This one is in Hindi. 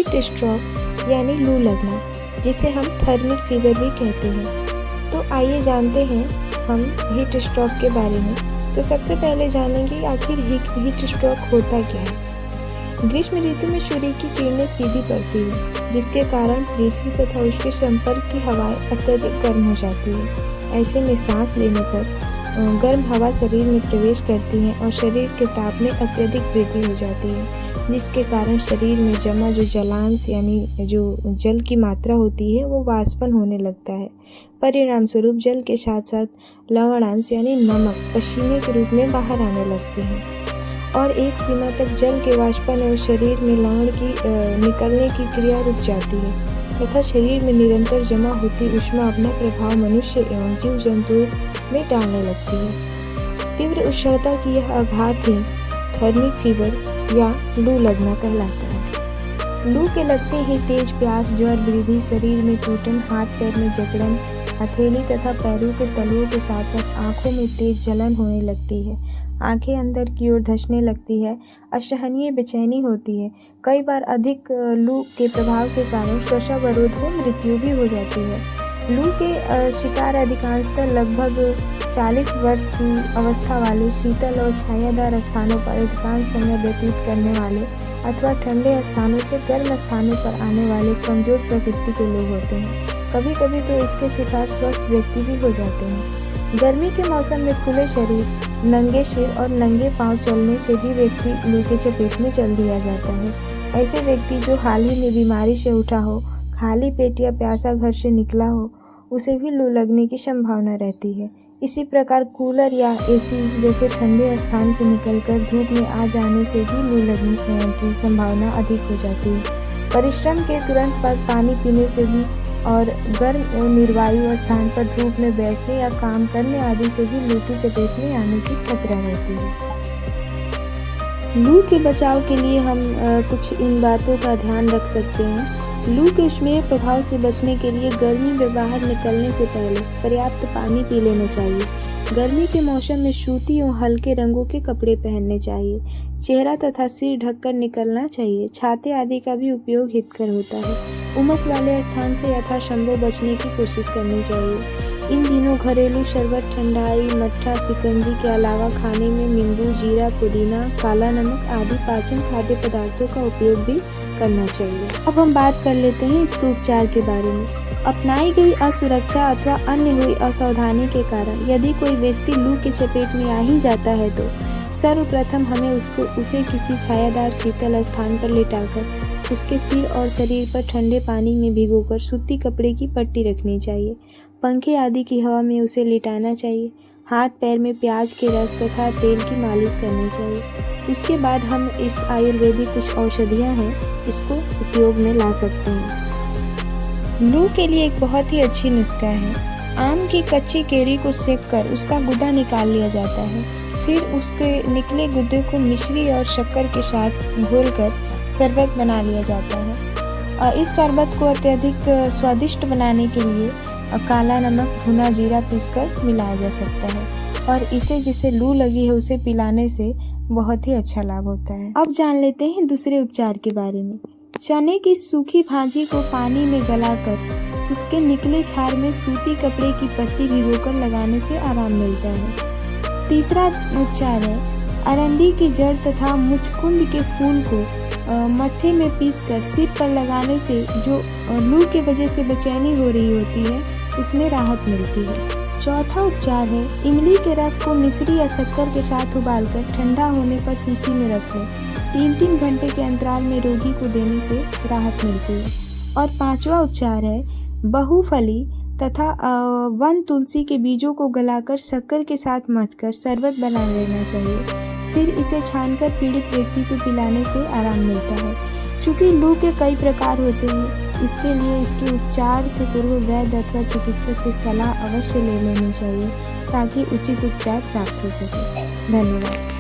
हीट स्ट्रोक यानी लू लगना, जिसे हम थर्मल फीवर भी कहते हैं। तो आइए जानते हैं हम हीट स्ट्रोक के बारे में। तो सबसे पहले जानेंगे आखिर हीट स्ट्रोक होता क्या है। ग्रीष्म ऋतु में सूर्य की किरणें सीधी पड़ती है, जिसके कारण पृथ्वी तथा उसके संपर्क की हवाएं अत्यधिक गर्म हो जाती है। ऐसे में सांस लेने पर गर्म हवा शरीर में प्रवेश करती है और शरीर के ताप में अत्यधिक वृद्धि हो जाती है, जिसके कारण शरीर में जमा जो जलांश यानी जो जल की मात्रा होती है वो वाष्पन होने लगता है। परिणाम स्वरूप जल के साथ साथ लवणांश यानी नमक पसीने के रूप में बाहर आने लगते हैं और एक सीमा तक जल के वाष्पन और शरीर में लवण की निकलने की क्रिया रुक जाती है तथा शरीर में निरंतर जमा होती ऊष्मा अपना प्रभाव मनुष्य एवं जीव जंतुओं में डालने लगती है। तीव्र उष्णता की यह आघात ही थर्मिक फीवर या लू लगना कहलाता है। लू के लगते ही तेज प्यास, ज्वर, वृद्धि, शरीर में टूटन, हाथ पैर में जकड़न, हथेली तथा पैरों के तलुओं के साथ साथ आंखों में तेज जलन होने लगती है। आंखें अंदर की ओर धंसने लगती है। असहनीय बेचैनी होती है। कई बार अधिक लू के प्रभाव के कारण श्वासावरोध हो मृत्यु भी हो जाती है। लू के शिकार अधिकांशतः लगभग 40 वर्ष की अवस्था वाले, शीतल और छायादार स्थानों पर अधिकांश समय व्यतीत करने वाले अथवा ठंडे स्थानों से गर्म स्थानों पर आने वाले कमजोर प्रकृति के लोग होते हैं। कभी कभी तो इसके शिकार स्वस्थ व्यक्ति भी हो जाते हैं। गर्मी के मौसम में खुले शरीर, नंगे सिर और नंगे पांव चलने से भी व्यक्ति लू के चपेट में चल दिया जाता है। ऐसे व्यक्ति जो हाल ही में बीमारी से उठा हो, खाली पेट या प्यासा घर से निकला हो, उसे भी लू लगने की संभावना रहती है। इसी प्रकार कूलर या एसी जैसे ठंडे स्थान से निकलकर धूप में आ जाने से भी लू लगने की संभावना अधिक हो जाती है। परिश्रम के तुरंत बाद पानी पीने से भी और गर्म एवं निर्वायु स्थान पर धूप में बैठने या काम करने आदि से भी लू की चपेट में आने की खतरा रहती है। लू के बचाव के लिए हम कुछ इन बातों का ध्यान रख सकते हैं। लू के उष्मीय प्रभाव से बचने के लिए गर्मी में बाहर निकलने से पहले पर्याप्त पानी पी लेना चाहिए। गर्मी के मौसम में सूती और हल्के रंगों के कपड़े पहनने चाहिए। चेहरा तथा सिर ढककर निकलना चाहिए। छाते आदि का भी उपयोग हितकर होता है। उमस वाले स्थान से यथासंभव बचने की कोशिश करनी चाहिए। इन दिनों घरेलू शरबत, ठंडाई, मट्ठा, शिकंजी के अलावा खाने में नींबू, जीरा, पुदीना, काला नमक आदि पाचन खाद्य पदार्थों का उपयोग भी करना चाहिए। अब हम बात कर लेते हैं इसके उपचार के बारे में। अपनाई गई असुरक्षा अथवा अन्य हुई असावधानी के कारण यदि कोई व्यक्ति लू के चपेट में आ ही जाता है तो सर्वप्रथम हमें उसे किसी छायादार शीतल स्थान पर लेटाकर उसके सिर और शरीर पर ठंडे पानी में भिगोकर सूती कपड़े की पट्टी रखनी चाहिए। पंखे आदि की हवा में उसे लिटाना चाहिए। हाथ पैर में प्याज के रस तथा तेल की मालिश करनी चाहिए। उसके बाद हम इस आयुर्वेदिक कुछ औषधियाँ हैं, इसको उपयोग में ला सकते हैं। लू के लिए एक बहुत ही अच्छी नुस्खा है। आम की कच्ची केरी को सेंककर उसका गुदा निकाल लिया जाता है। फिर उसके निकले गुदे को मिश्री और शक्कर के साथ घोलकर शरबत बना लिया जाता है। इस शरबत को अत्यधिक स्वादिष्ट बनाने के लिए काला नमक, भुना जीरा पीसकर मिलाया जा सकता है और इसे जिसे लू लगी है उसे पिलाने से बहुत ही अच्छा लाभ होता है। अब जान लेते हैं दूसरे उपचार के बारे में। चने की सूखी भाजी को पानी में गलाकर उसके निकले छार में सूती कपड़े की पट्टी भिगोकर लगाने से आराम मिलता है। तीसरा उपचार है अरंडी की जड़ तथा मुचकुंद के फूल को मट्ठे में पीसकर सिर पर लगाने से जो लू के वजह से बेचैनी हो रही होती है उसमें राहत मिलती है। चौथा उपचार है इमली के रस को मिश्री या शक्कर के साथ उबालकर ठंडा होने पर शीशी में रख लें। 3-3 घंटे के अंतराल में रोगी को देने से राहत मिलती है। और पांचवा उपचार है बहुफली तथा वन तुलसी के बीजों को गलाकर शक्कर के साथ मथकर शरबत बना लेना चाहिए। फिर इसे छानकर पीड़ित व्यक्ति को पिलाने से आराम मिलता है। चूँकि लू के कई प्रकार होते हैं, इसके लिए इसके उपचार से पूर्व वैद्य अथवा चिकित्सक से सलाह अवश्य ले लेनी चाहिए ताकि उचित उपचार प्राप्त हो सके। धन्यवाद।